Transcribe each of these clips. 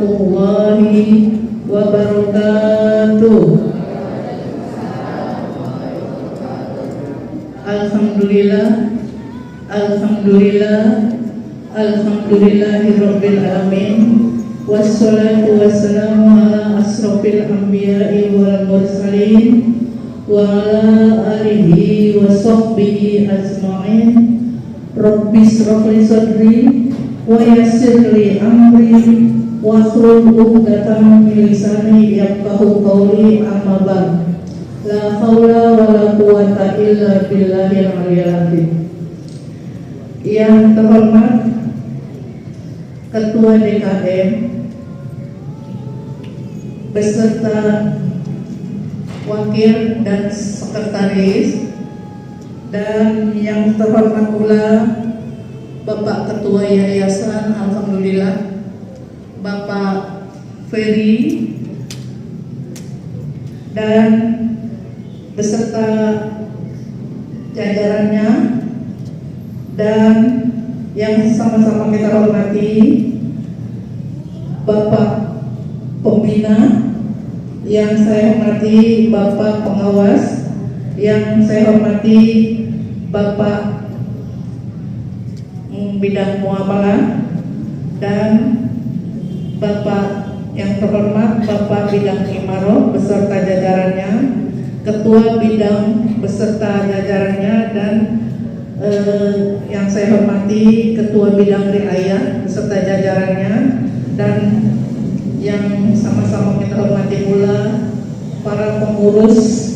warahmatullahi wabarakatuh. Alhamdulillah, alhamdulillah, alhamdulillahirabbil alamin. Wassalatu wassalamu ala asrofil anbiya'i wal mursalin wa ala alihi wa sahbihi ajma'in. Rabbi shrah li sadri wa yassir li amri wa hlul 'uqdatam min lisani yafqahu qawli, amma ba'd. La haula wa la quwwata illa billahil aliyyil azim. Yang terhormat Ketua DKM beserta wakil dan sekretaris, dan yang terhormat pula Bapak Ketua Yayasan, alhamdulillah Bapak Ferry, dan beserta jajarannya, dan yang sama-sama kita hormati Bapak Pembina, yang saya hormati Bapak Pengawas, yang saya hormati Bapak Bidang Muamalah, dan Bapak yang terhormat Bapak Bidang Imaroh beserta jajarannya, Ketua Bidang beserta jajarannya, dan yang saya hormati Ketua Bidang Riayah beserta jajarannya, dan yang sama-sama kita hormati pula para pengurus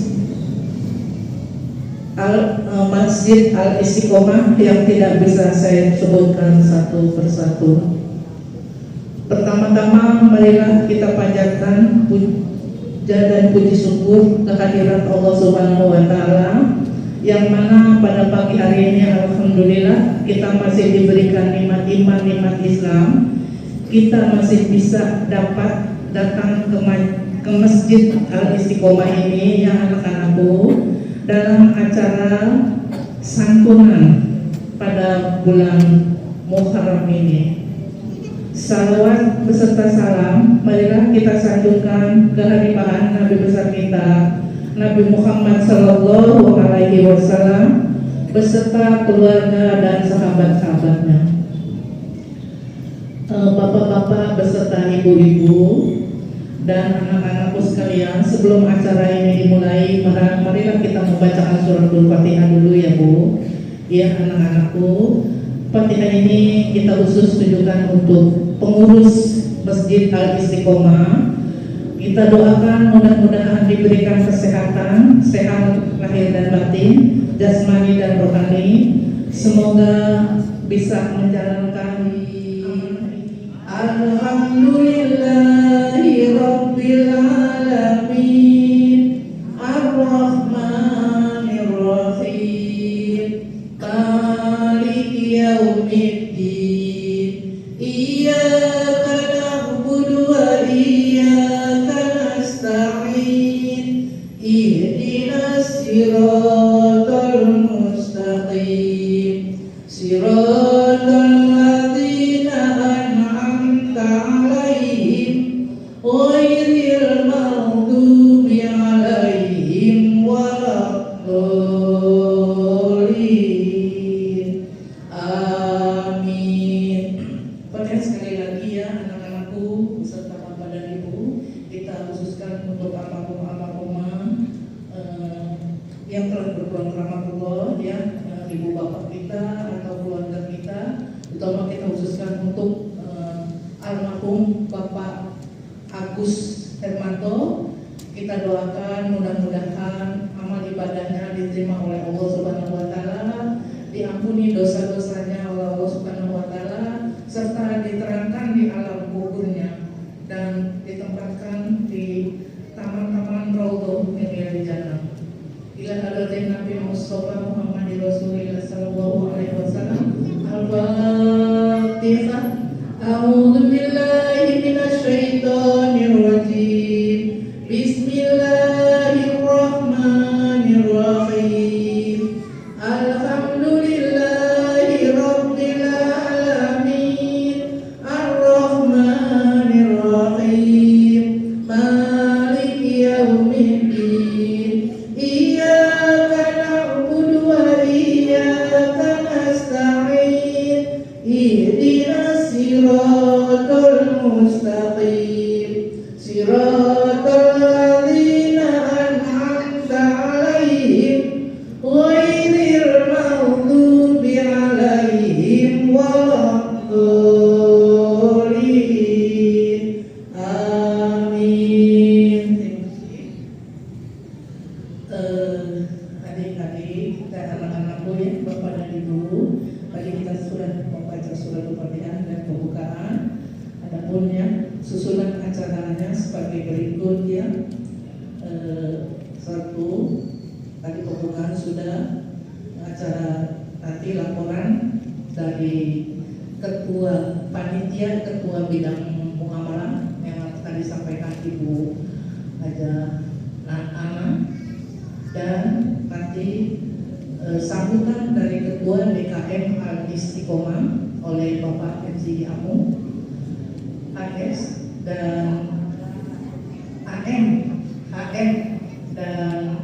Masjid Al-Istiqomah yang tidak bisa saya sebutkan satu persatu. Pertama-tama marilah kita panjatkan puja dan puji syukur kehadirat Allah Subhanahu wa Ta'ala, yang mana pada pagi hari ini alhamdulillah kita masih diberikan nikmat iman, nikmat Islam. Kita masih bisa dapat datang ke Masjid Al-Istiqomah ini, yang anak-anakku, dalam acara santunan pada bulan Muharram ini. Salawat beserta salam marilah kita sanjungkan kehadiran Nabi besar kita, Nabi Muhammad Sallallahu Alaihi Wasallam beserta keluarga dan sahabat-sahabatnya. Bapak-bapak beserta ibu-ibu dan anak-anakku sekalian, sebelum acara ini dimulai, marilah kita membacakan suratul Fatihah dulu ya Bu. Ya anak-anakku, Fatihah ini kita khusus tujukan untuk pengurus Masjid Al-Istiqomah. Kita doakan mudah-mudahan diberikan kesehatan, sehat lahir dan batin, jasmani dan rohani. Semoga bisa menjalankan Alhamdulillahi Rabbil Alamin, Ar-Rahmanir Rahim, Maliki Yaumiddin, Iyyaka na'budu wa iyyaka nasta'in, Ihdinas siratal mustaqim, siratal ghairil maghdubi alaihim waladdallin. Amin. Pada sekali lagi ya anak-anakku beserta bapak dan ibu, kita khususkan untuk almarhum yang telah berpulang ke rahmatullah ya, ibu bapak kita atau keluarga kita, terutama kita khususkan untuk almarhum Bapak Agus Hermanto. Kita doakan mudah-mudahan amal ibadahnya diterima oleh Allah Subhanahu wa Ta'ala, diampuni dosa-dosanya oleh Allah Subhanahu wa Ta'ala, serta diterangkan di alam kuburnya dan ditempatkan di taman-taman Raudhah min riyadil jannah. Ila hadatin Nabi Mustafa Muhammad Rasulullah sallallahu alaihi wasallam. Al-Fatihah. A'udzu billahi minasy syaithanir rajim. Bismillahirrahmanirrahim. Alhamdulillahi rabbil alamin. Ar-Rahmanir sebagai berikut ya. Satu, tadi pembukaan sudah acara nanti laporan dari ketua panitia, ketua bidang muamalah yang tadi disampaikan Ibu Haja Ana, dan nanti sambutan dari ketua DKM Al Istiqomah oleh Bapak MC Amu AS dan AM HM, dan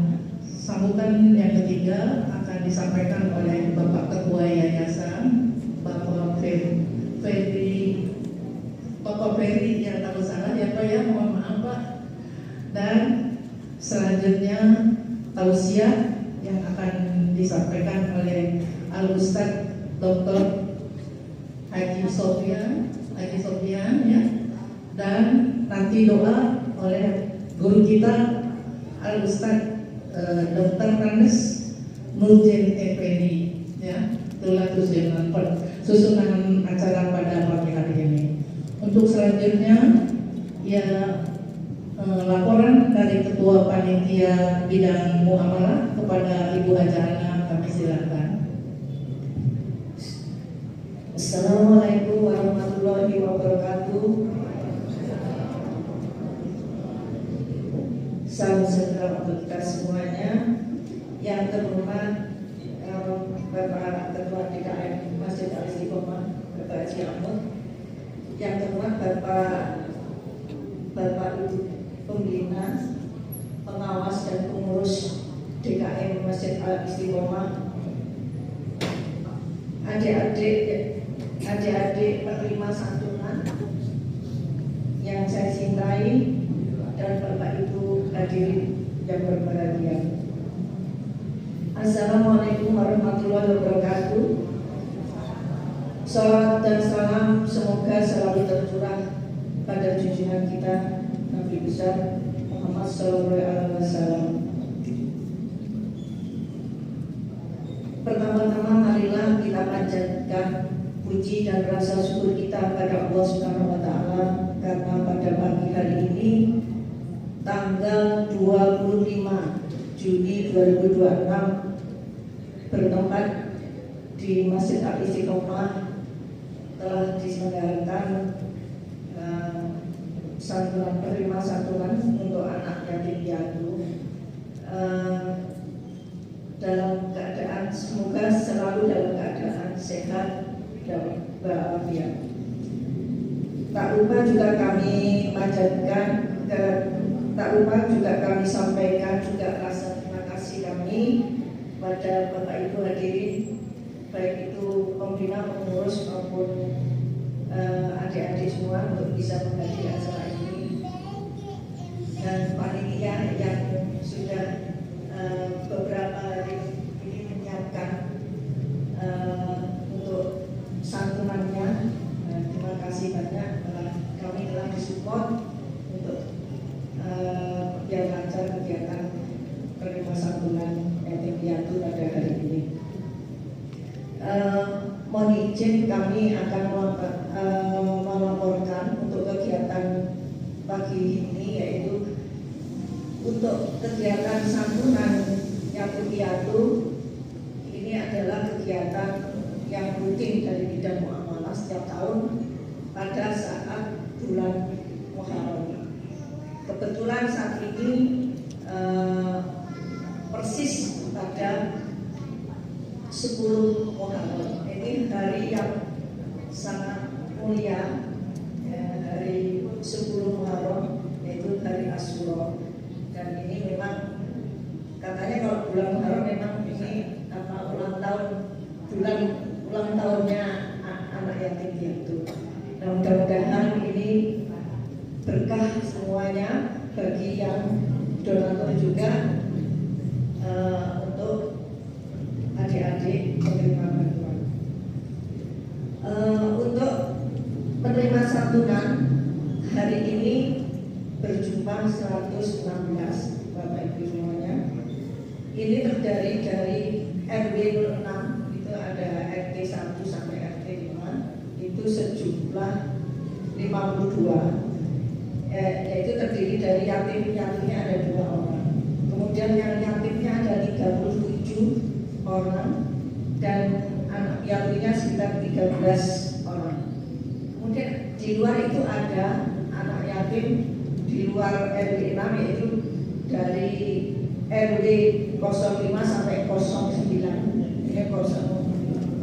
sambutan yang ketiga akan disampaikan oleh Bapak Ketua Yayasan Bapak Ferry yang tahu salah ya Pak ya, mohon maaf Pak. Dan selanjutnya tausiah yang akan disampaikan oleh Al Ustadz Dr. Haji Sofyan ya, dan nanti doa oleh guru kita Al Ustadz Dr. Randes Nurjen Effendi ya. Itulah susunan acara pada pagi hari ini. Untuk selanjutnya ya laporan dari Ketua Panitia Bidang Muamalah kepada Ibu Haja Ana, kami silakan. Assalamualaikum warahmatullahi wabarakatuh. Salam sejahtera untuk kita semuanya. Yang terhormat Bapak Ketua DKM Masjid Al Istiqomah Bapak Haji Amut, yang terhormat Bapak Ibu Pembina, pengawas dan pengurus DKM Masjid Al Istiqomah, adik-adik penerima santunan yang saya cintai, dan Bapak Ibu hadirin yang berbahagia. Assalamualaikum warahmatullahi wabarakatuh. Salam dan salam semoga selalu tercurah pada junjungan kita Nabi besar Muhammad SAW. Pertama-tama marilah kita panjatkan puji dan rasa syukur kita pada Allah Subhanahu wa Ta'ala, karena pada pagi hari ini tanggal 25 Juni 2026 bertempat di Masjid Al Istiqomah telah diselenggarakan santunan penerima santunan untuk anak yatim piatu dalam keadaan, semoga selalu dalam keadaan sehat dan berwalafiat. Tak lupa juga kami panjatkan, tak lupa juga kami sampaikan juga rasa terima kasih kami pada Bapak Ibu hadirin, baik itu pembina, pengurus maupun adik-adik semua untuk bisa menghadiri acara ini, dan panitia yang sudah beberapa hari ini menyiapkan untuk santunannya. Terima kasih banyak, kami telah disupport untuk biar lancar kegiatan penerima santunan yatim piatu pada hari ini. Mohon izin kami akan melaporkan untuk kegiatan pagi ini, yaitu untuk kegiatan santunan yatim piatu. Ini adalah kegiatan yang rutin dari bidang muamalah setiap tahun pada saat bulan Muharram. Kebetulan saat ini persis pada 10 Muharram. Ini hari yang sangat mulia, hari 10 Muharram, yaitu hari Asyura. Dan ini memang katanya kalau bulan Muharram memang ini ulang tahunnya anak yatim piatu. Nah, mudah-mudahan ini berkah semuanya bagi yang donatur juga, untuk adik-adik penerima bantuan. Untuk penerima santunan hari ini berjumlah 116 Bapak Ibu semuanya. Ini terdiri dari RW 06, itu ada RT 1 sampai RT 5, itu sejumlah 52. yaitu terdiri dari yatimnya ada 2 orang. Kemudian yang yatimnya ada 37 orang dan anak yatimnya sekitar 13 orang. Kemudian di luar itu ada anak yatim di luar RW 6, yaitu dari RW 05 sampai 09. Ini 05,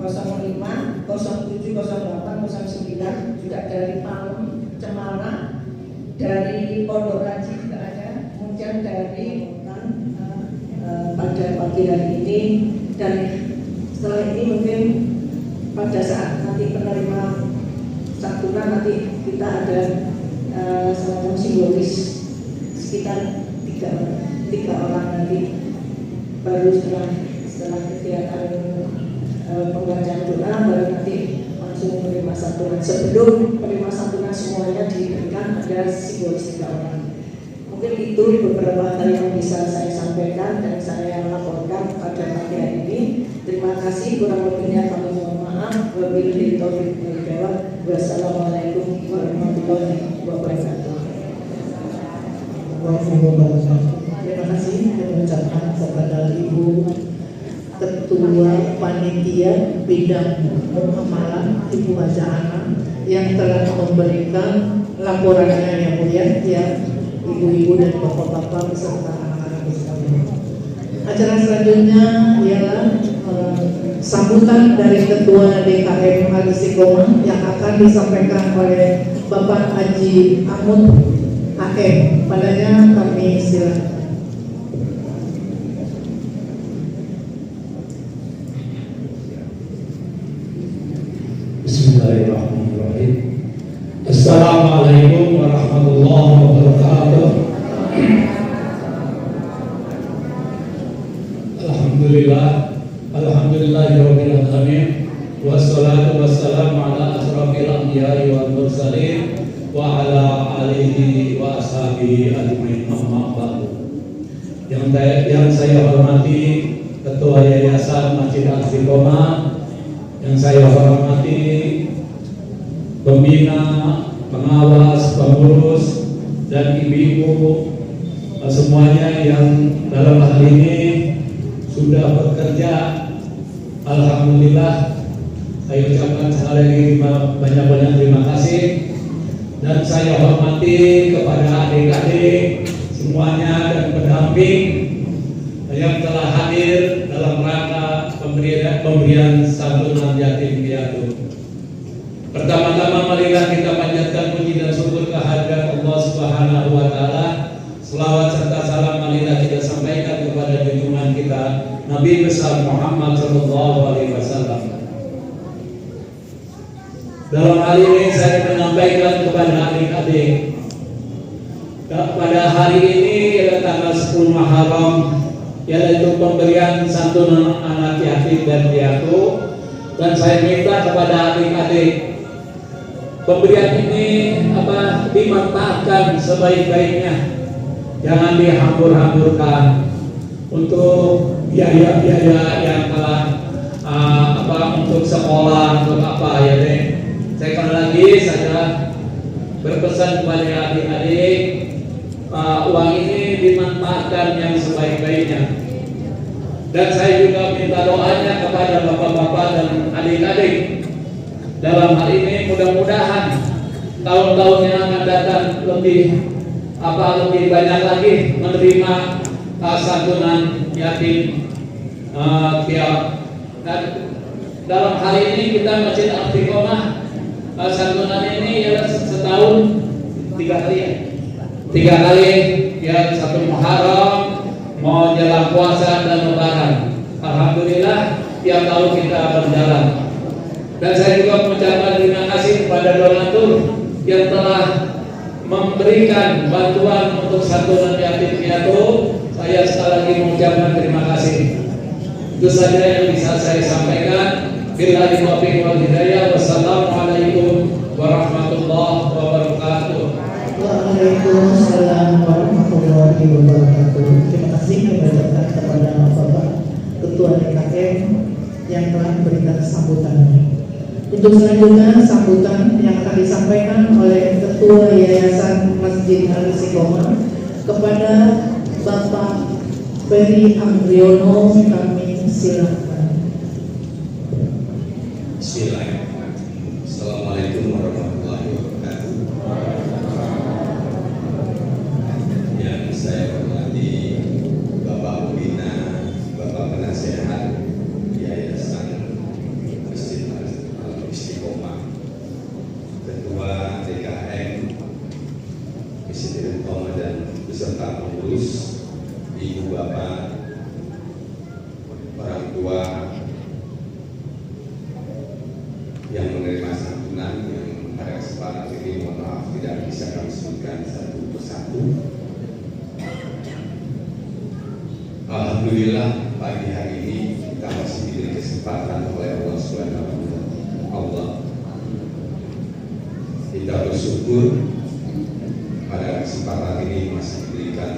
07, 08, 09 juga dari Palem, Cemara, dari Pondok Ranji juga ada, kemudian dari pada pagi hari ini, dan setelah ini mungkin pada saat nanti penerima santunan nanti kita ada semacam simbolis sekitar 3 orang nanti, baru setelah kegiatan pembacaan doa baru nanti langsung menerima santunan. Sebelum menerima santunan semuanya diberikan ada simbolis 3 orang. Mungkin itu beberapa hal yang bisa saya sampaikan dan saya laporkan pada pagi hari ini. Terima kasih, kurang lebihnya kami mohon maaf. Wabillahi taufiq wal hidayah. Wassalamualaikum warahmatullahi wabarakatuh. Terima kasih mengucapkan kepada Ibu Ketua Panitia Bidang Pengamalan Ibu Haja Ana yang telah memberikan laporannya yang mulia, ya ibu-ibu dan bapak-bapak beserta anak-anak sekalian. Acara selanjutnya ialah sambutan dari Ketua DKM Al-Istiqomah yang akan disampaikan oleh Bapak Haji Ahmad AM. Padanya kami silakan. Bismillahirrahmanirrahim. Assalamualaikum warahmatullahi wabarakatuh. Alhamdulillahirabbil alamin. Wassalatu wassalamu ala asrofil anbiya'i wal mursalin wa ala alihi wa ashabihi ajmain, amma ba'du. Yang saya hormati Ketua Yayasan Masjid Al-Istiqomah, yang saya hormati pembina, pengawas, pengurus, dan ibu-ibu semuanya yang dalam hal ini sudah bekerja. Alhamdulillah, saya ucapkan sekali lagi banyak-banyak terima kasih, dan saya hormati kepada adik-adik semuanya dan pendamping yang telah hadir dalam rangka pemberian santunan yatim piatu. Pertama-tama marilah kita panjatkan puji dan syukur kehadirat Allah Subhanahu wa taala. Selawat serta salam marilah kita sampaikan kepada junjungan kita Nabi besar Muhammad sallallahu alaihi wasallam. Dalam hal ini saya menyampaikan kepada adik-adik, pada hari ini adalah tanggal 10 Muharram, yaitu pemberian santunan anak yatim dan piatu, dan saya minta kepada adik-adik pemberian ini dimanfaatkan sebaik-baiknya, jangan dihambur-hamburkan untuk biaya-biaya yang telah untuk sekolah, untuk apa ya deh. Sekali lagi saya berpesan kepada adik-adik, uang ini dimanfaatkan yang sebaik-baiknya. Dan saya juga minta doanya kepada bapak-bapak dan adik-adik. Dalam hal ini mudah-mudahan tahun-tahun yang akan datang lebih banyak lagi menerima santunan yatim piatu. Dan dalam hal ini kita Masjid Al-Istiqomah santunan ini ya setahun 3 kali ya. 3 kali ya, 1 Muharram, mau jalan puasa dan lebaran. Alhamdulillah tiap tahun kita berjalan. Dan saya juga mengucapkan terima kasih kepada donatur yang telah memberikan bantuan untuk santunan yatim piatu. Saya sekali lagi mengucapkan terima kasih. Itu saja yang bisa saya sampaikan. Billahi taufiq wal hidayah. Wassalamualaikum warahmatullahi wabarakatuh. Waalaikumsalam warahmatullahi wabarakatuh. Terima kasih kepada Bapak Ketua DKM yang telah memberikan sambutannya. Untuk selanjutnya sambutan yang akan disampaikan oleh Ketua Yayasan Masjid Masjid Al Istiqomah. Kepada Bapak Ferry Andriono kami silakan. Bismillahirrahmanirrahim. Assalamualaikum warahmatullahi wabarakatuh. Yang saya hormati Bapak Pembina, Bapak Penasehat Yayasan Masjid Al Istiqomah, Ketua DKM Masjid Al Istiqomah dan beserta pengurus, Ibu Bapak, orang tua yang menerima santunan, yang pada kesempatan ini mohon maaf tidak bisa kami sebutkan satu persatu. Alhamdulillah pagi hari ini kita masih diberi kesempatan oleh Allah Subhanahu wa Ta'ala. Kita bersyukur pada kesempatan ini masih diberikan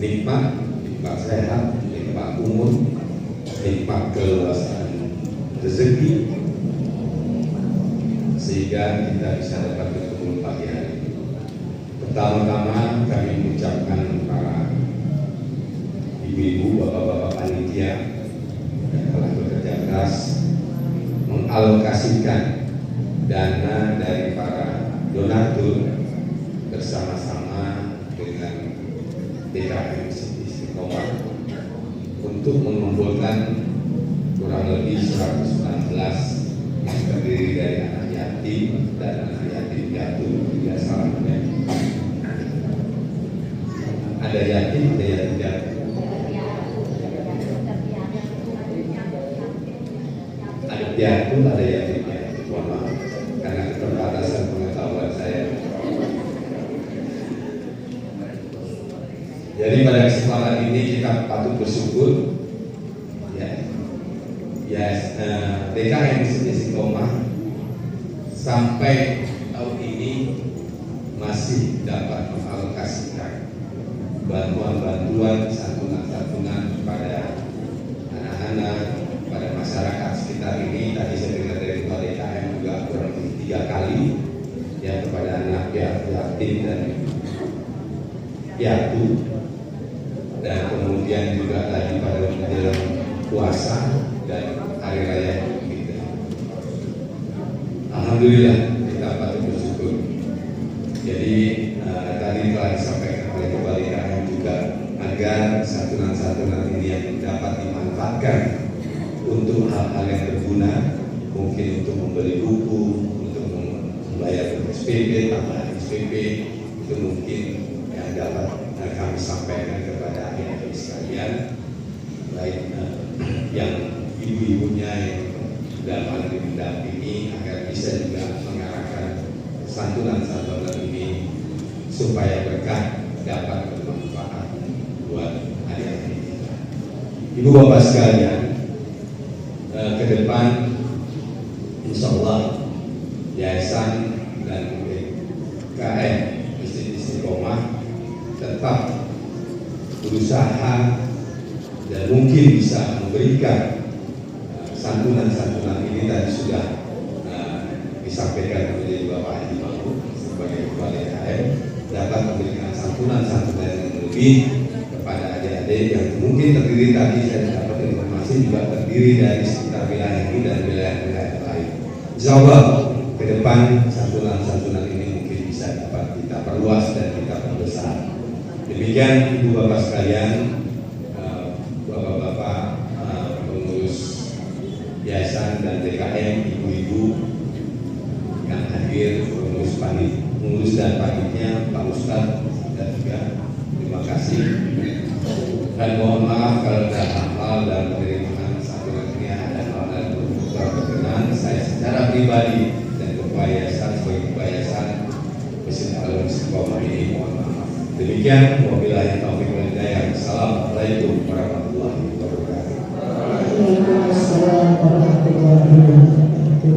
nikmat sehat, nikmat umur, nikmat keluasan rezeki, sehingga kita bisa dapat bertemu pagi hari ini. Pertama-tama kami mengucapkan para ibu-ibu, bapak-bapak panitia yang telah bekerja keras mengalokasikan dana dari para donatur bersama-sama dengan DKM Istiqomah untuk mengumpulkan kurang lebih 119 yang terdiri dari anak yatim dan anak yatim piatu, tidak salah namanya. Ada yatim, ada yatim piatu. Ada piatu, ada yatim piatu. Mohon maaf, karena keterbatasan pengetahuan saya. Jadi pada kesempatan ini kita patut bersyukur DKM Istiqomah sampai tahun ini masih dapat mengalokasikan bantuan-bantuan, santunan-santunan kepada anak-anak, pada masyarakat sekitar ini. Tadi saya dengar dari Ketua DKM juga kurang lebih 3 kali ya, kepada anak yatim dan piatu, dan kemudian juga tadi pada menjelang puasa dan hari raya kita. Alhamdulillah kita patut bersyukur. Jadi tadi telah disampaikan oleh Ketua DKM juga agar santunan-santunan ini yang dapat dimanfaatkan untuk hal-hal yang berguna, mungkin untuk membeli buku, untuk membayar SPP, tambahan SPP, itu mungkin yang dapat kami sampaikan kepada adik-adik sekalian, baik yang ibu-ibunya yang dapat mendampingi agar bisa juga mengarahkan santunan-santunan ini supaya berkah dapat bermanfaat buat adik-adik kita. Ibu bapak sekalian, ke depan insya Allah yayasan dan DKM Masjid Istiqomah tetap berusaha dan mungkin bisa memberikan santunan-santunan ini. Tadi sudah disampaikan oleh Bapak Haji Mahmud sebagai Ketua DKM, dapat memberikan santunan-santunan yang lebih kepada adik-adik yang mungkin terdiri, tadi saya dapat informasi juga terdiri dari sekitar wilayah ini dan wilayah-wilayah lain. Insya Allah ke depan santunan-santunan ini mungkin bisa dapat kita perluas dan kita perbesar. Demikian ibu bapak sekalian, bapak-bapak pengurus yayasan dan DKM, ibu-ibu yang hadir, pengurus dan panitia, Pak Ustadz dan juga terima kasih. Dan mohon maaf kalau ada hal-hal dalam penerimaan santunan ini ada hal-hal yang berkenan. Saya secara pribadi dan ketua yayasan sebagai ketua yayasan Masjid Al Istiqomah ini mohon maaf. Demikian, wabillahi taufiq wal hidayah. Assalamualaikum warahmatullahi wabarakatuh. Waalaikumsalam warahmatullahi wabarakatuh.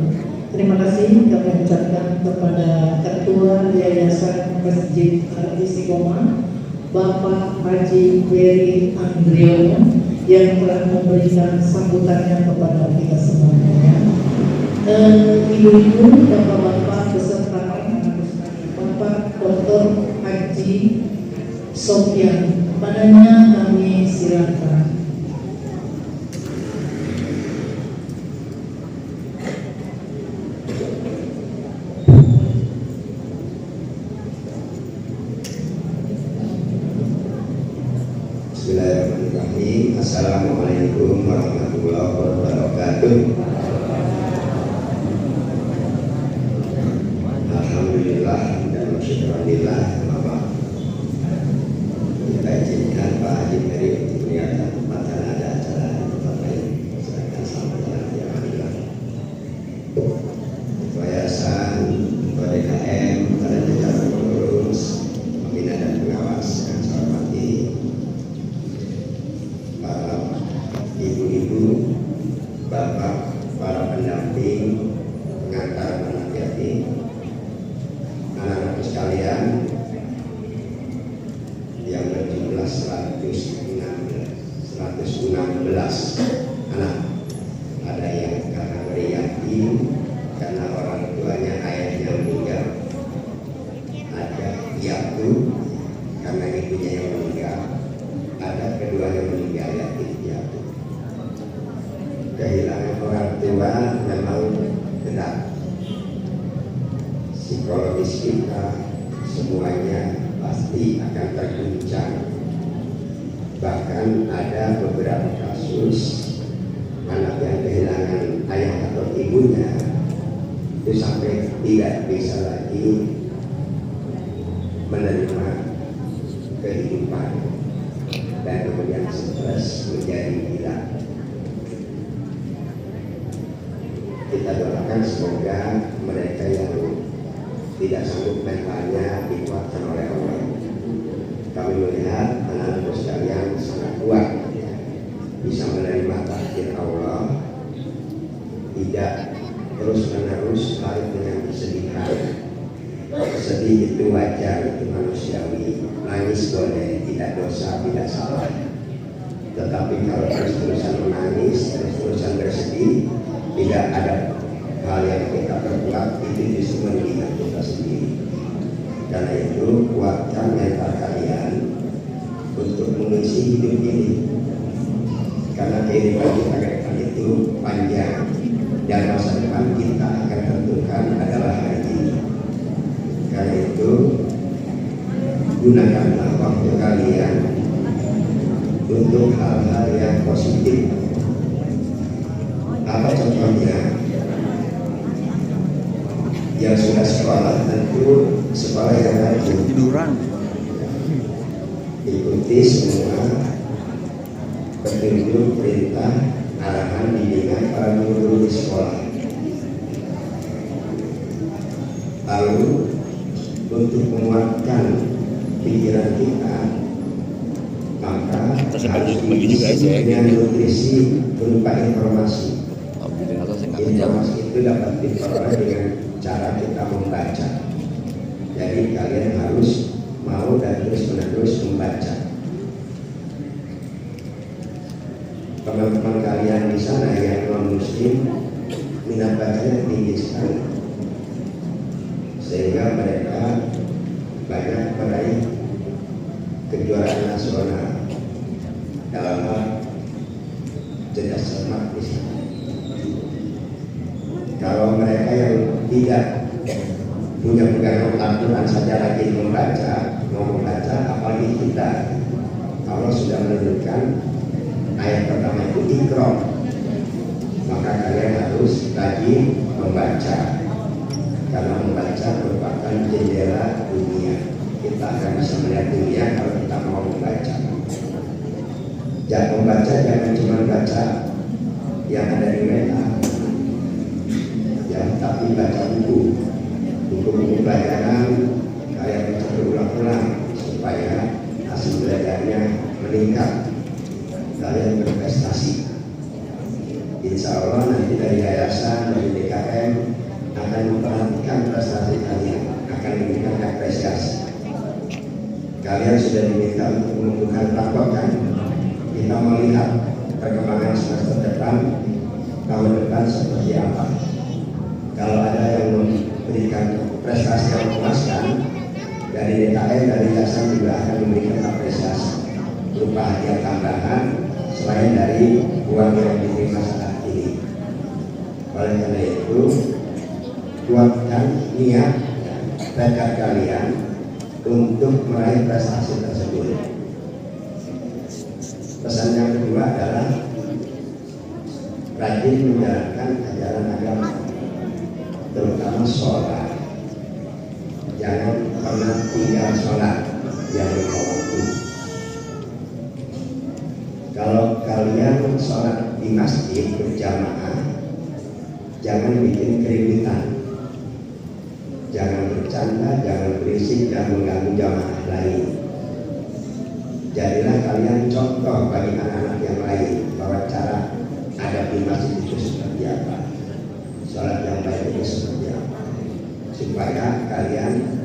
Terima kasih kami ucapkan kepada Ketua Yayasan Masjid Al Istiqomah Bapak Haji Ferry Andriono yang telah memberikan sambutannya kepada kita semuanya. Ibu-ibu, bapak-bapak beserta Dr. Haji Sofyan. Kepadanya kami silakan. Bismillahirrahmanirrahim. Assalamualaikum warahmatullahi wabarakatuh. Alhamdulillah dan syukurillah. Kita izinkan Pak Haji Ferry untuk meninggalkan tempat karena ada acara di tempat lain. Silakan selamat jalan yang alhamdulillah. Yayasan DKM pada jajaran pengurus, pembina dan pengawas yang saya hormati, para ibu-ibu, bapak, para pendamping, pengantar anak yatim, anak-anak sekalian yang berjumlah 116 anak. Ada yang karena yatim, karena orang tuanya ayahnya meninggal, ada piatu karena ibunya yang meninggal, ada keduanya meninggal yatim piatu. Kehilangan orang tua memang berat. Psikologis kita semuanya pasti akan terguncang. Bahkan ada beberapa kasus anak yang kehilangan ayah atau ibunya itu sampai tidak bisa lagi menerima kehidupan dan kemudian stres menjadi gila. Kita doakan semoga mereka yang tidak sanggup mentalnya dikuatkan oleh Allah. Kami melihat anak-anak sekalian sangat kuat, bisa menerima takdir Allah, tidak terus-menerus lari dengan kesedihan. Sedih itu wajar, itu manusiawi. Nangis boleh, tidak dosa, tidak salah. Tetapi kalau terus-terusan menangis, terus-terusan bersedih, tidak ada hal yang kita perbuat, itu justru menghina kita sendiri. Karena itu kuatkan mental kalian untuk mengisi hidup ini. Karena kehidupan kita ke depan itu panjang dan masa depan kita akan tentukan adalah hari ini. Karena itu gunakanlah waktu kalian untuk hal-hal yang positif. Apa contohnya? Yang sudah sekolah tentu sekolah yang rajin. Ikuti semua petunjuk, perintah, arahan, bimbingan para guru di sekolah. Lalu untuk menguatkan pikiran kita, maka harus diisi dengan nutrisi berupa informasi. Informasi itu dapat diperoleh dengan cara kita membaca. Jadi kalian harus mau dan terus-menerus membaca. Teman-teman kalian di sana yang non-muslim minat bacanya tinggi sekali, sehingga mereka banyak meraih kejuaraan nasional dalam hal cerdas cermat di sana. Kalau mereka yang tidak punya pegangan Al-Quran saja rajin membaca, mau membaca, apalagi kita. Allah sudah menunjukkan ayat pertama itu Iqra, maka kalian harus rajin membaca, karena membaca merupakan jendela dunia. Kita akan bisa melihat dunia kalau kita mau membaca. Jangan membaca, jangan cuma baca yang ada di mental, ya, tapi baca buku-buku pelajaran, kalian baca berulang-ulang supaya hasil belajarnya meningkat, kalian berprestasi. Insya Allah nanti dari yayasan, dari DKM akan memperhatikan prestasi kalian, akan memberikan apresiasi. Kalian sudah diminta untuk menumbuhkan rapor kan? Kita melihat perkembangan semester depan, tahun depan seperti apa. Kalau ada yang memberikan prestasi yang memuaskan dari DKM, dari Yayasan juga akan memberikan apresiasi berupa hadiah tambahan selain dari uang yang diterima saat ini. Oleh karena itu, kuatkan niat tekad kalian untuk meraih prestasi tersebut. Pesan yang kedua adalah rajin menjalankan ajaran agama, terutama sholat. Jangan pernah tinggal sholat yang lima waktu. Kalau kalian sholat di masjid berjamaah, jangan bikin keributan, jangan bercanda, jangan berisik, jangan mengganggu jamaah lain. Jadilah kalian contoh bagi anak-anak yang lain bahwa cara adab di masjid itu seperti apa, sholat yang baik itu seperti apa, supaya kalian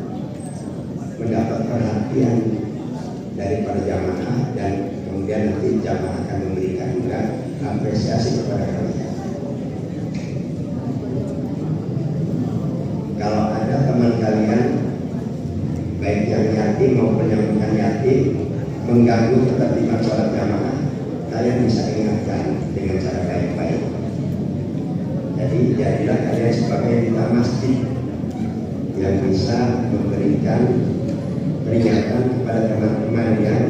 mendapat perhatian dari para jamaah dan kemudian nanti jamaah akan memberikan juga apresiasi kepada kalian. Kalau ada teman kalian baik yang yatim maupun yang bukan yatim mengganggu ketertiban sholat jamaah, kalian bisa ingatkan dengan cara baik-baik. Jadi jadilah kalian sebagai duta masjid yang bisa memberikan peringatan kepada teman-teman yang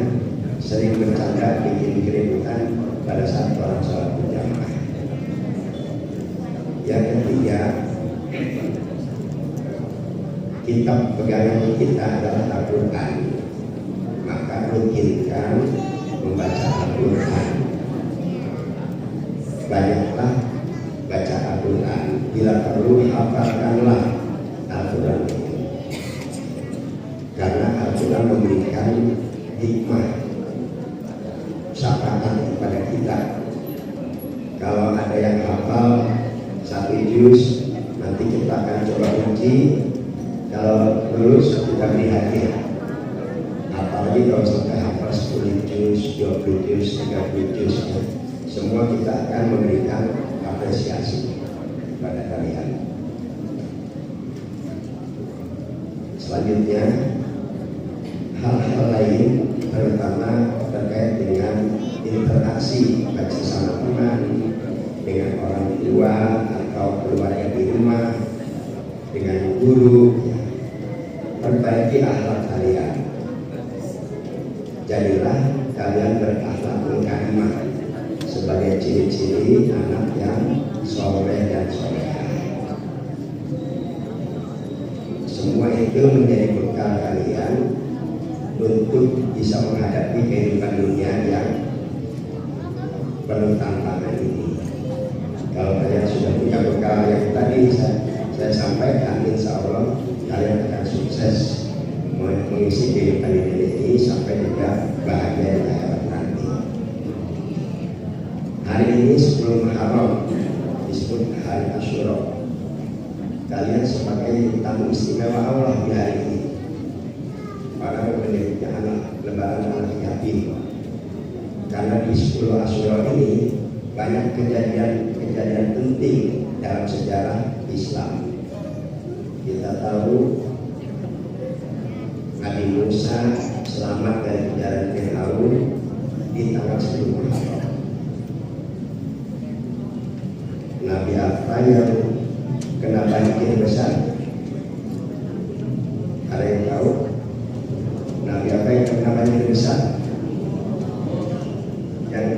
sering bercanda bikin keributan pada saat orang sholat berjamaah. Yang ketiga, kitab pegangan kita adalah Al-Quran. Maka rutinkan membaca Al-Quran. Banyaklah baca Al-Quran. Bila perlu hafalkanlah Al-Quran itu. Karena Al-Quran memberikan hikmah, syafaat kepada kita. Kalau ada yang hafal 1 juz, nanti kita akan coba uji. Kalau lulus kita beri hadiah. Apalagi kalau sampai hafal 10 juz, 20 juz, 30 juz, semua kita akan memberikan apresiasi kepada kalian. Selanjutnya, hal-hal lain terutama terkait dengan interaksi baik sesama teman, dengan orang tua atau keluarga di rumah, dengan guru, ya. Perbaiki akhlak kalian. Jadilah kalian berakhlak karimah sebagai ciri-ciri anak yang soleh dan solehah. Semua itu menjadi bekal kalian untuk bisa menghadapi kehidupan dunia yang penuh tantangan ini. Kalau kalian sudah punya bekal yang tadi saya sampaikan, insya Allah kalian akan sukses mengisi kehidupan ini sampai juga bahagia di akhirat nanti. Hari ini 10 Muharram disebut hari Asyura. Kalian sebagai tamu istimewa Allah di hari ini, para pemiliknya anak lebaran anak yatim. Karena di 10 Asyura ini banyak kejadian penting dalam sejarah Islam. Kita tahu Nabi Musa selamat dari kejaran Firaun di tanggal 10 Muharram. Nabi apa yang kena banjir besar? Ada yang tahu? Nabi apa yang kena banjir besar?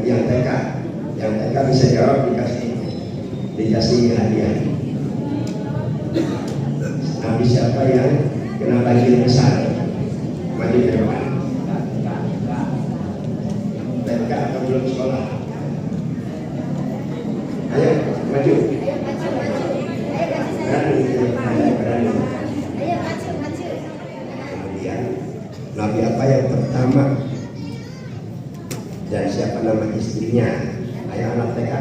Yang TK bisa jawab, dikasih hadiah. Nabi siapa yang kena banjir besar? Maju ke depan. TK atau belum sekolah? Ayo maju. Berani. Kemudian Nabi apa yang pertama? Dan siapa nama istrinya? Ayo anak TK.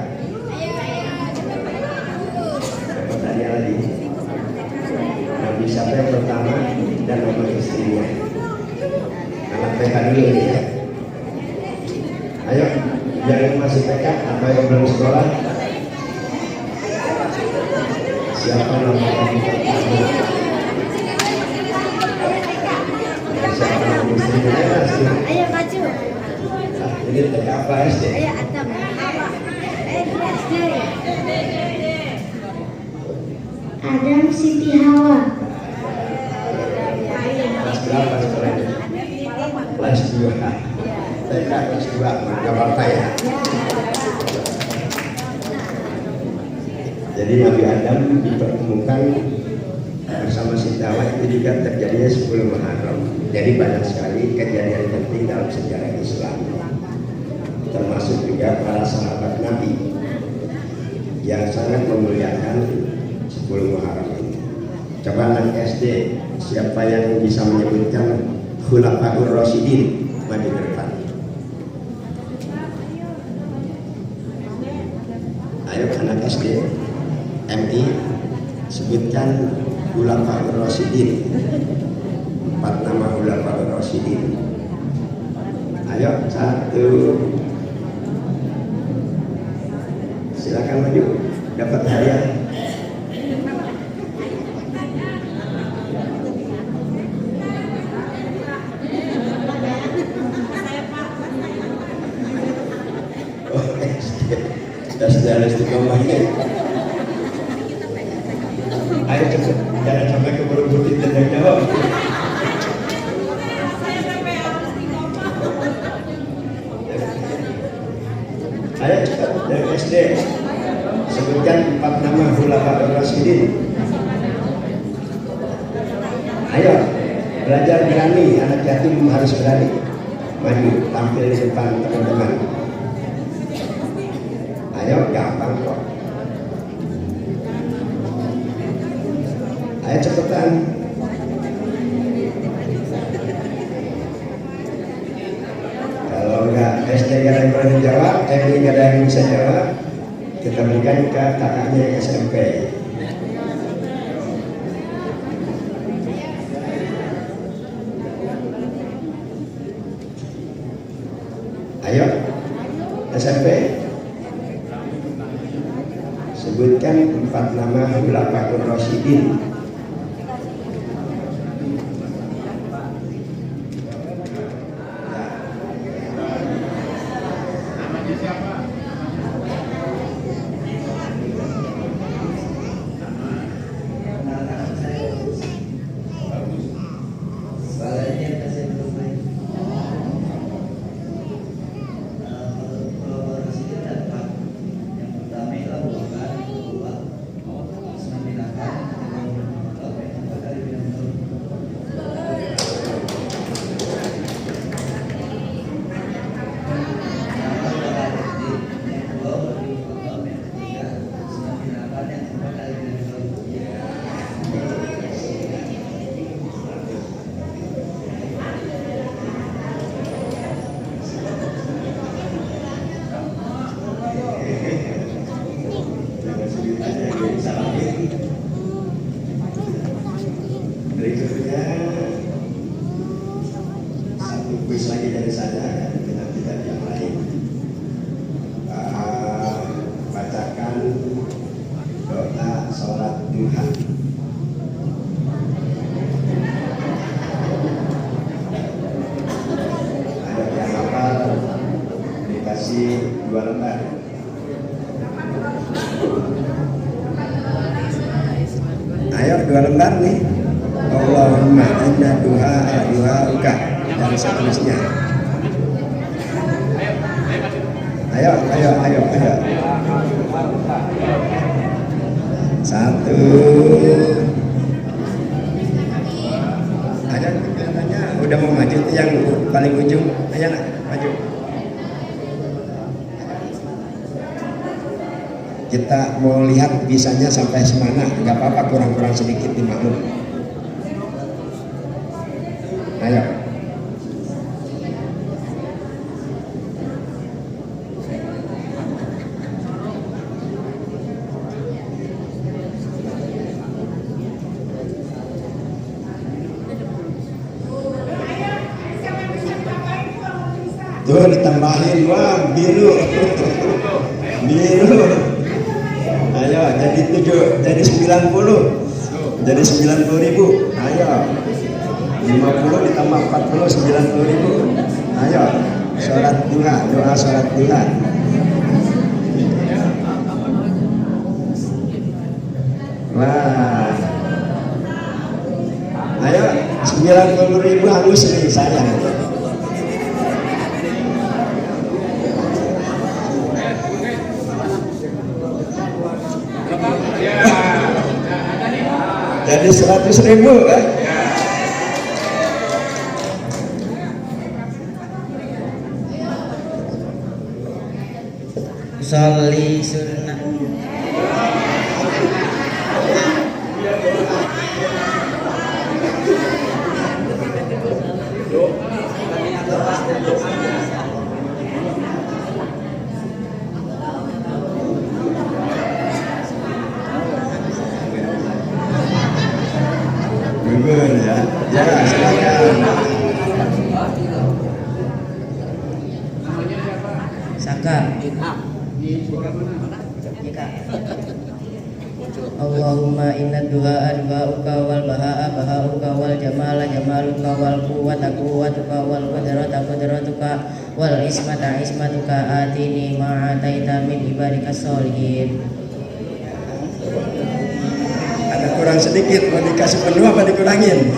Dapat hadiah lagi. Nabi siapa yang pertama dan nama istrinya? Anak TK dulu ya. Ayo, yang masih TK atau yang belum sekolah? Siapa nama Nabi pertama? seorang muslim. Ayo maju. Ini TK apa SD? Ayo Atam. SD. Adam Siti Hawa. Kelas berapa sekolah? Kelas 2. TK kelas 2, nggak apa-apa ya. Jadi Nabi Adam dipertemukan bersama Siti Hawa itu juga terjadinya 10 Muharram. Jadi banyak sekali kejadian penting dalam sejarah Islam, termasuk juga para sahabat Nabi yang sangat memuliakan 10 Muharram ini. Coba anak SD, siapa yang bisa menyebutkan Khulafaur Rasyidin? Maju ke depan. Ayo anak SD, MI, sebutkan Khulafaur Rasyidin. 4 nama Khulafaur Rasyidin. Ayo, 1. Silakan maju, dapat hadiah. Oh, SD istiqomahnya. Ayo cepet, jangan sampai keburu putih dan jawab. Ayo cepat dari SD, sebutkan 4 nama Khulafaur Rasyidin. Ayo, belajar berani, anak yatim harus berani. Maju, tampil di depan teman-teman. Ayo, gampang kok. Ayo cepetan. Kalau enggak SD nggak ada yang berani jawab, MI nggak ada yang bisa jawab, kita berikan ke kakaknya yang SMP. Ayo, SMP. Sebutkan 4 nama Khulafaur Rasyidin. Berikutnya satu kuis lagi dari saya, kita tidak yang lain. Bacakan doa sholat duha. Ada yang hafal, dikasih 2 lembar. Ayo 2 lembar nih. Allahumma inna duha'uka dan seterusnya. Ayo. 1. Ayo kelihatannya udah mau maju, yang paling ujung. Ayo nak, maju. Kita mau lihat bisanya sampai semana, nggak apa-apa, kurang-kurang sedikit dimaklum. Ayo. Tuh ditambahin, wah biru. Biru. Ayo jadi 90. Jadi 90.000. Ayo. 50 ditambah 40, 90.000. Ayo, sholat duha, doa sholat duha. Wah, ayo 90.000 halus nih saya. Jadi 100.000 kan? Sholli sunnah. Gugur ya. Ya, silakan. Saka. Allahumma inna du'a du'auka wal baha'a baha'uka wal jamala jamaluka wal quwwata quwwatuka wal qudrata qudratuka wal ismata ismatuka atini ma'ataita min ibadika sholihin. Ada kurang sedikit, mau dikasih penuh apa dikurangin?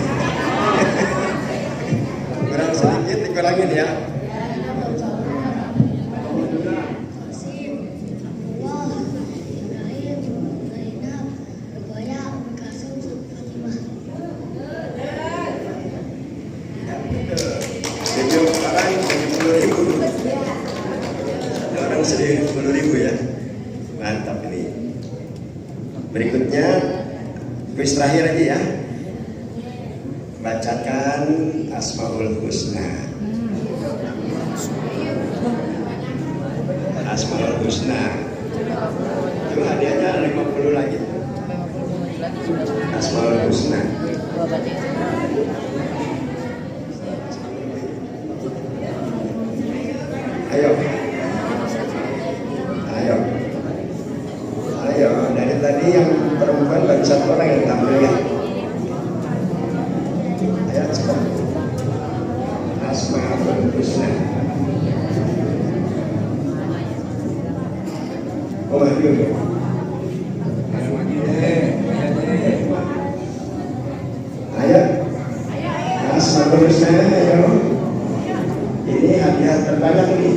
Kurang sedikit dikurangin ya. Orang 10.000 ya. Mantap ini. Berikutnya kuis terakhir aja ya. Bacakan Asmaul Husna. Asmaul Husna. Itu hadiahnya 50 lagi. Asmaul Husna. Ayo. Ayo. Ayo, dari tadi yang perempuan baru satu orang yang tampil ya. Ayo cepat. Asmaul Husna. Oh, maju. Ayo. Asmaul Husna, ayo. Ini hadiah terbanyak nih.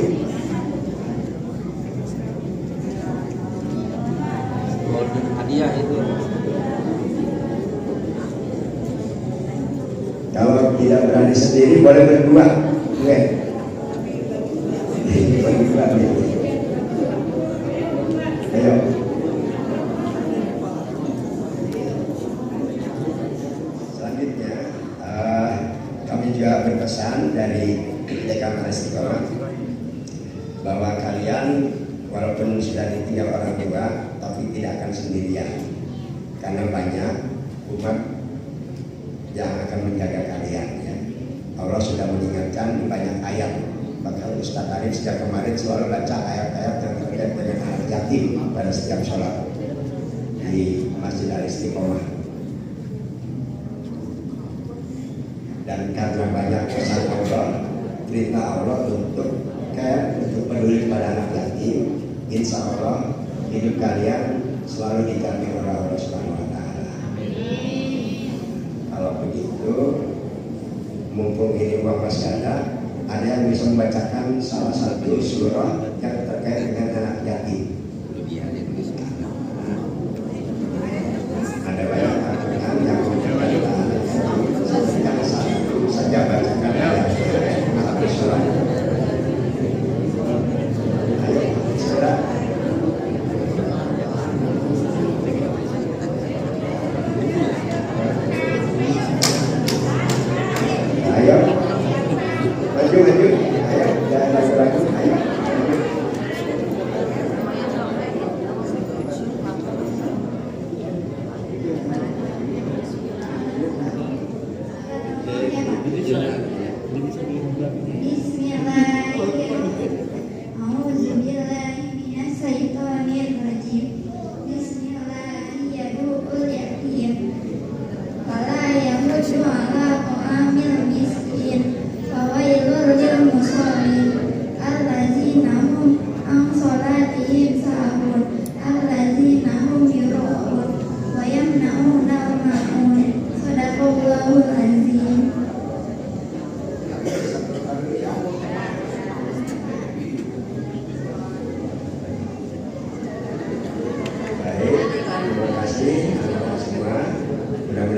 Hadiah itu. Kalau tidak berani sendiri boleh berdua. Oke. Berdua nih. Ayo. Selanjutnya kami juga berpesan dari Dekan Istiqomah bahwa kalian walaupun sudah ditinggal orang tua tapi tidak akan sendirian, karena banyak umat yang akan menjaga kalian ya. Allah sudah mengingatkan di banyak ayat. Maka Ustaz Arif sejak kemarin selalu baca ayat-ayat yang terkait dengan anak yatim pada setiap sholat di Masjid Al-Istiqomah. Dan karena banyak pesan Allah, perintah Allah untuk peduli pada anak yatim, insya Allah hidup kalian selalu dijamin oleh Allah Subhanahu Wa Taala. Kalau begitu, mumpung ini uang masih ada yang bisa membacakan salah satu surah yang terkait dengan anak yatim. Ada banyak Al-Quran yang menjelaskan yang satu saja bacakan satu surah. Ayo, segera. Ayo, maju, ayo, jangan ragu-ragu, ayo.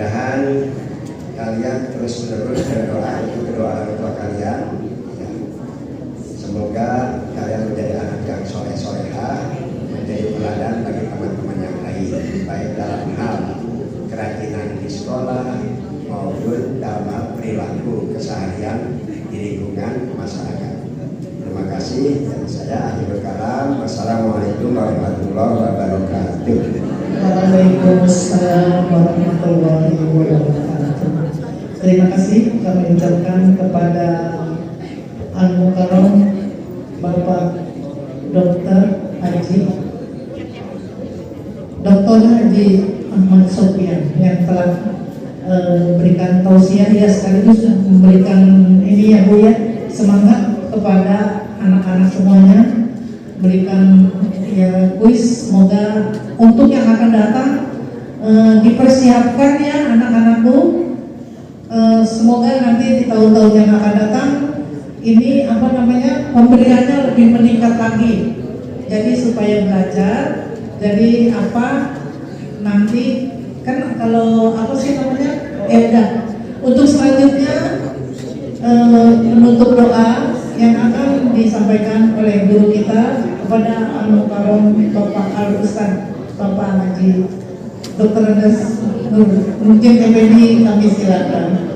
mudah-mudahan kalian terus menerus berdoa untuk kedua orang tua kalian. Ya. Semoga kalian menjadi anak yang soleh-solehah, menjadi teladan bagi teman-teman yang lain, baik dalam hal kerajinan di sekolah maupun dalam perilaku keseharian di lingkungan masyarakat. Terima kasih dan saya akhirul kalam. Wassalamualaikum warahmatullahi wabarakatuh. Waalaikumsalam warahmatullahi wabarakatuh. Terima kasih kami ucapkan kepada Al-Mukarram Bapak Dr. Haji Ahmad Sofyan yang telah berikan tausiah, ya sekaligus memberikan ini ya Bu ya, semangat kepada anak-anak semuanya, berikan ya kuis. Semoga untuk yang akan datang dipersiapkan ya anak-anakku. Semoga nanti di tahun-tahun yang akan datang ini pemberiannya lebih meningkat lagi. Jadi supaya belajar, jadi nanti kan kalau untuk selanjutnya menutup doa yang akan disampaikan oleh guru kita kepada Al-Mukarram Bapak Al-Ustaz Bapak Haji Dr. Andes mungkin Effendi, kami silakan.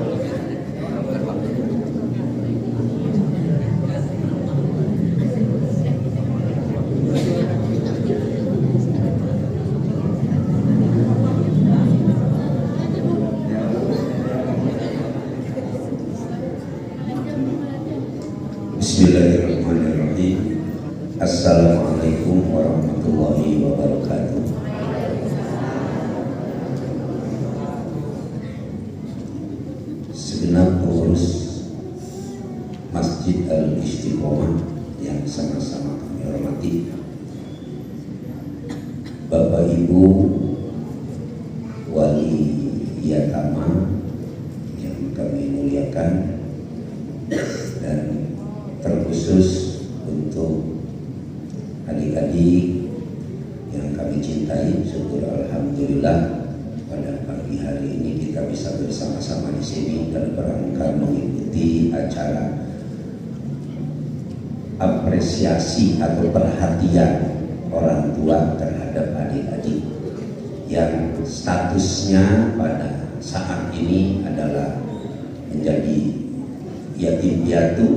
Bismillahirrahmanirrahim. Assalamualaikum warahmatullahi wabarakatuh. Segenap pengurus Masjid Al-Istiqomah yang sama-sama kami hormati, Bapak Ibu wali yatama yang kami muliakan, dan terkhusus untuk adik-adik yang kami cintai. Syukur alhamdulillah pada pagi hari ini kita bisa bersama-sama di sini dalam rangka mengikuti acara apresiasi atau perhatian orang tua terhadap adik-adik yang statusnya pada saat ini adalah menjadi yatim piatu,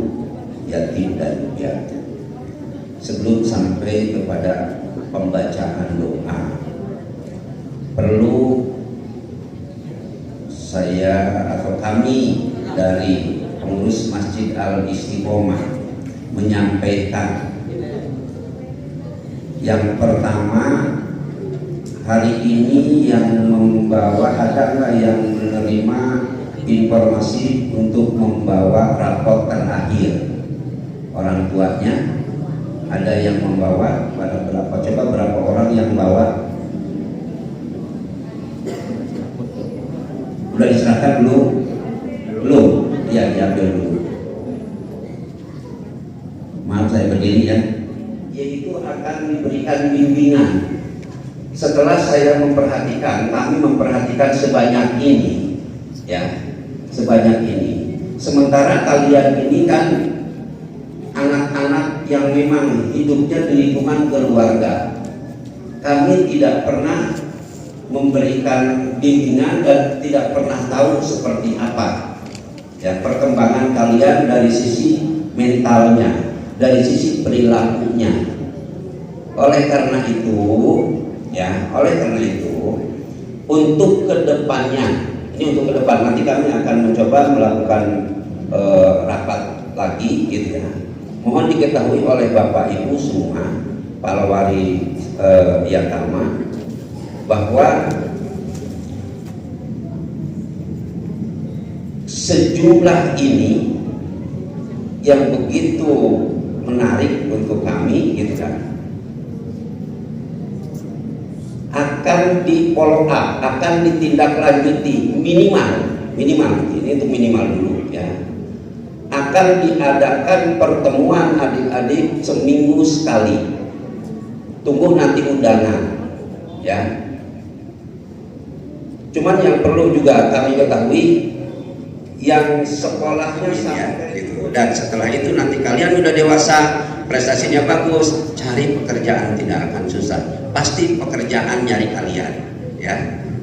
yatim dan piatu. Sebelum sampai kepada pembacaan doa, perlu saya atau kami dari pengurus Masjid Al-Istiqomah menyampaikan yang pertama, hari ini yang membawa, adalah yang menerima informasi untuk membawa rapor terakhir orang tuanya. Ada yang membawa, pada berapa, coba berapa orang yang bawa? Udah diserahkan belum? Belum? Ya, diambil dulu. Maaf saya berdiri ya. Yaitu akan diberikan bimbingan. Setelah saya memperhatikan, kami memperhatikan sebanyak ini, ya, sebanyak ini. Sementara kalian ini kan anak-anak yang memang hidupnya di lingkungan keluarga. Kami tidak pernah memberikan bimbingan dan tidak pernah tahu seperti apa ya perkembangan kalian dari sisi mentalnya, dari sisi perilakunya. Oleh karena itu, untuk kedepannya, ini untuk ke depan, nanti kami akan mencoba melakukan rapat lagi gitu ya. Mohon diketahui oleh Bapak Ibu semua, para wali yatama, bahwa sejumlah ini yang begitu menarik untuk kami gitu kan, akan di follow up, akan ditindaklanjuti minimal ini untuk minimal dulu ya. Akan diadakan pertemuan adik-adik seminggu sekali. Tunggu nanti undangan ya. Cuman yang perlu juga kami ketahui, yang sekolahnya sama gitu. Dan setelah itu nanti kalian udah dewasa, prestasinya bagus, cari pekerjaan tidak akan susah. Pasti pekerjaan nyari kalian, ya.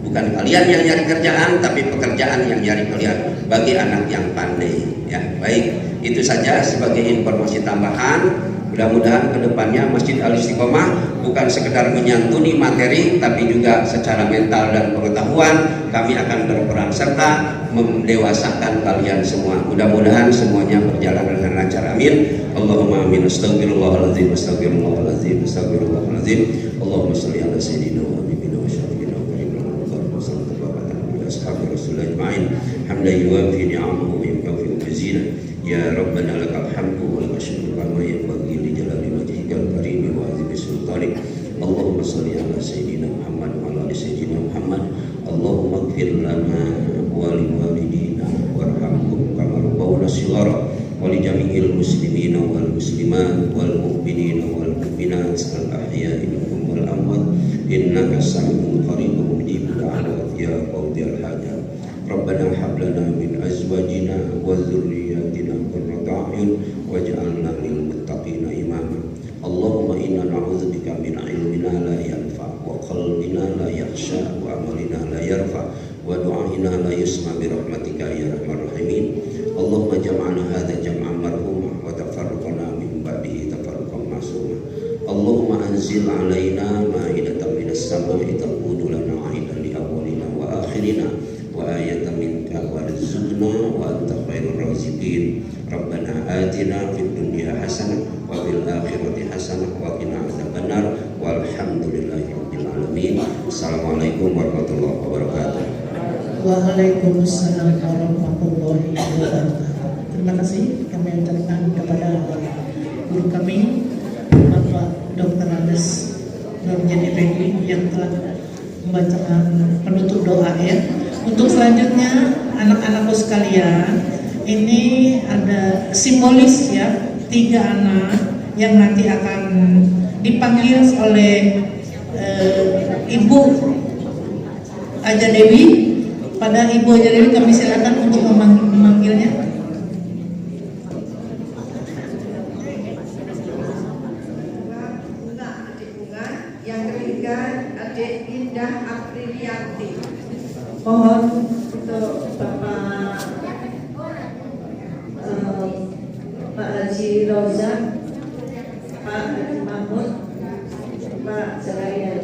Bukan kalian yang nyari kerjaan, tapi pekerjaan yang nyari kalian bagi anak yang pandai, ya. Baik, itu saja sebagai informasi tambahan. Mudah-mudahan kedepannya Masjid Al-Istiqomah bukan sekedar menyantuni materi, tapi juga secara mental dan pengetahuan kami akan berperan serta mendewasakan kalian semua. Mudah-mudahan semuanya berjalan dengan lancar. Amin. Allahumma amin. Astagfirullahaladzim. Astagfirullahaladzim. Astagfirullahaladzim. Allahumma salli ala sayyidina wa nabiyina wa syafiqina wa karimina wa barik wa sallam wa barakatuh wa ashabi rasulullah ajma'in. Hamdan yuwafi ni'amahu wa yukafi mazidah. Ya Rabbana lakal hamdu wa lakal syukru kama yanbaghi li jalali wajhikal karim wa azimi sultanik. Allahumma shalli ala sayyidina Muhammad wa ala ali sayyidina Muhammad. Allahumma ighfir lana wa li walidina warhamhum kama rabbawna shighara wa li jami'il muslimina wal muslimat wal mu'minina wal mu'minat al ahya'i minhum wal amwat innaka sami'un qaribun mujibud da'awat ya qadhiyal hajat. Rabbana hab lana min azwajina wa dhurriyyatina qurrata a'yun waj'alna lil muttaqina imama. Allahumma inna na'udzubika min ilmin la yanfa wa qalbin la yakhsha wa amalin la yarfa wa du'ain la yusma bi rahmatika ya arhamar rahimin. Allahumma jam'ana hadza jam'an marhuma wa tafarraqna min ba'dihi tafarruqan ma'suma. Allahumma anzil 'alaina ma'idatan minas sama'i taqudu lana 'aidan li awwalina wa akhirina wa ayatan minka warzuqna wa anta khairur raziqin. Rabbana atina fid dunya hasanah wa fil akhirati hasanah wa qina adzabannar walhamdulillahi rabbil alamin. Assalamualaikum warahmatullahi wabarakatuh. Waalaikumsalam warahmatullahi wabarakatuh. Terima kasih kami ucapkan kepada guru kami Bapak Dr. Andes Nurjan Effendi yang telah membacakan penutup doa, ya. Untuk selanjutnya anak-anakku sekalian, ini ada simbolis, ya, 3 anak yang nanti akan dipanggil oleh Ibu Aja Dewi. Pada Ibu Aja Dewi kami silakan untuk memanggilnya. Adik Bunga, yang ketiga Adik Indah Aprilianti. Mohon untuk Bapak Pak Haji Rozak, Pak Haji Mahmud, Pak Zakaria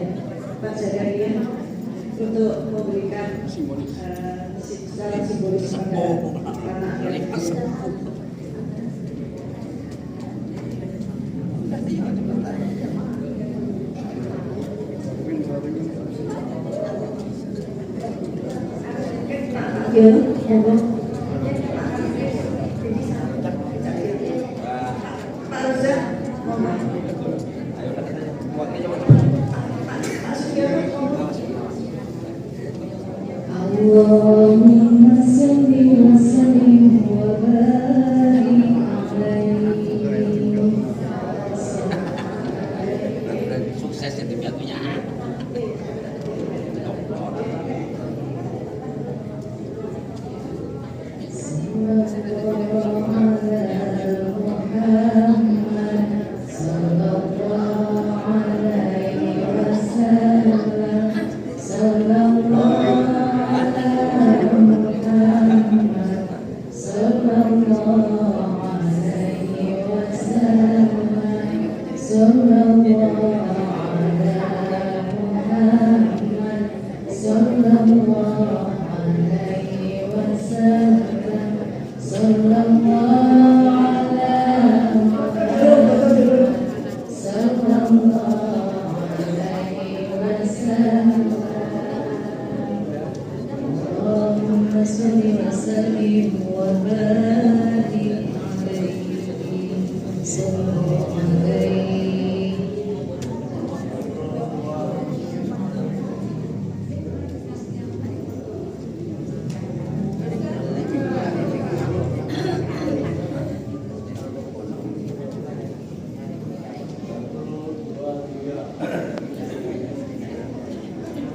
untuk memberikan secara simbolis pada anak Pak Rozak, Allahumma salli wa sallim wa barik alaihi. Sukses itu punya.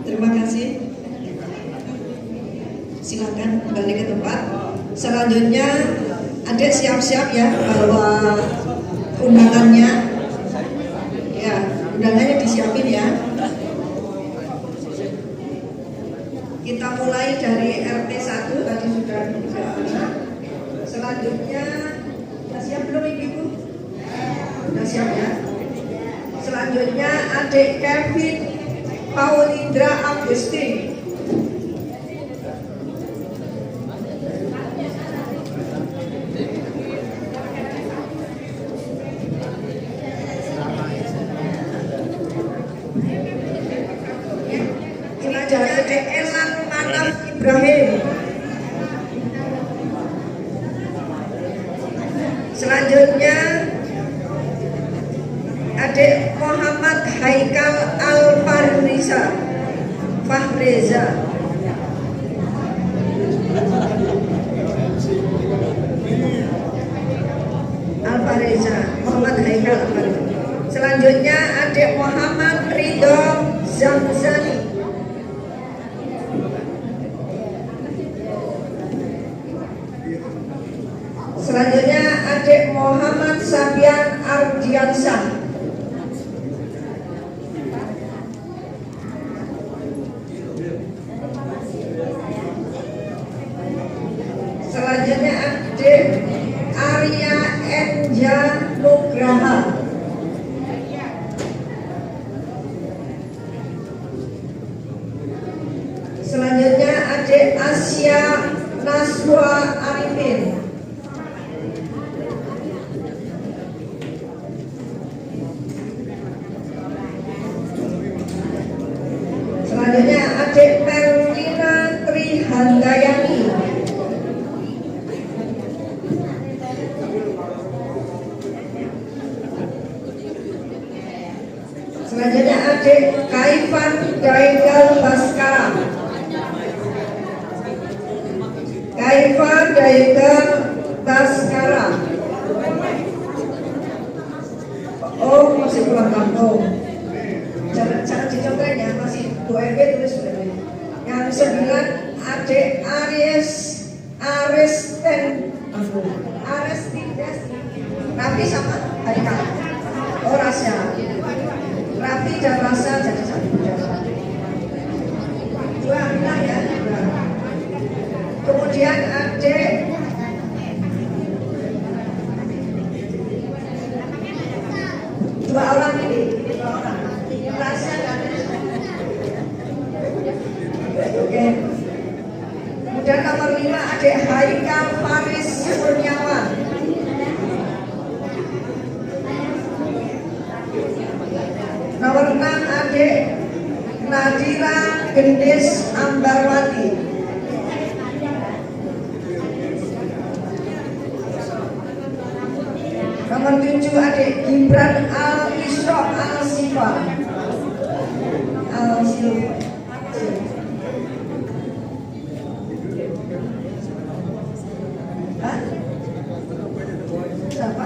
Terima kasih. silakan kembali ke tempat. Selanjutnya adik siap-siap ya bawa undangannya. Ya, undangannya disiapin ya. Kita mulai dari RT 1 tadi sudah dijelaskan. Selanjutnya sudah siap belum Ibu? Sudah siap ya. Selanjutnya adik Kevin Paulindra Agustin. Ini ada adik Elan Manaf Ibrahim. Selanjutnya adik Muhammad Haikal Alfarisa Fahreza. Alfareza Muhammad Haikal Alfareza. Selanjutnya adik Muhammad Ridho Zamzani. Selanjutnya adik Muhammad Sabian Ardiansah. Selanjutnya adik Arya Enja Nugraha. Selanjutnya adik Asia Naswa Arifin. Selanjutnya adik Melina Trihandayani. Selanjutnya adik Kaifan Daigal Baskara. Kaifan Daigal Baskara. Oh, masih pulang kampung. Jangan dicontohin ya, masih 2 RW tulis sudah. Yang 9 adik Aristides Raffi sama Haikal. Oh, Rasya Raffi dan Rasa jadi satu. 2 bilang ya. Kemudian adik dua orang ini, 2 orang. Rasya dan oke. Kemudian nomor 5 adik Haikal Faris Kurniawan. Nomor 6 adik Nadira Gendis Ambarwati. Nomor 7 adik Gibran Al Isra Al Sifa. Al Sifa. Hah? Siapa?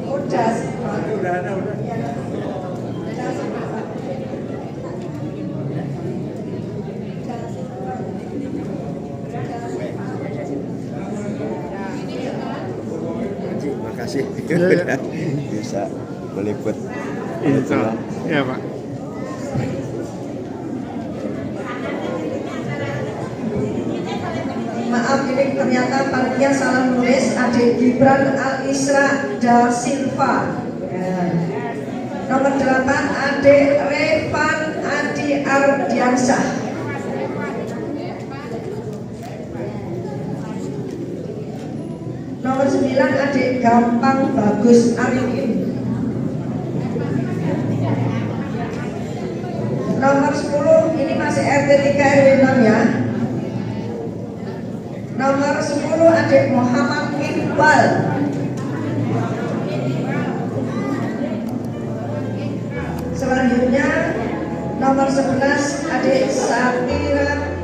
Udah. Makasih. Bisa meliput. Iya Pak. Maaf, ini ternyata panitia salah nulis adik Gibran Al Isra Da Silva. Ya. Nomor 8 adik Revan Adi Ardiansah. Nomor 9 adik Gampang Bagus Arifin. Nomor 10 ini masih RT 3 RW 6 ya. Nomor 10 adik Muhammad Iqbal. Selanjutnya nomor 11 adik Satira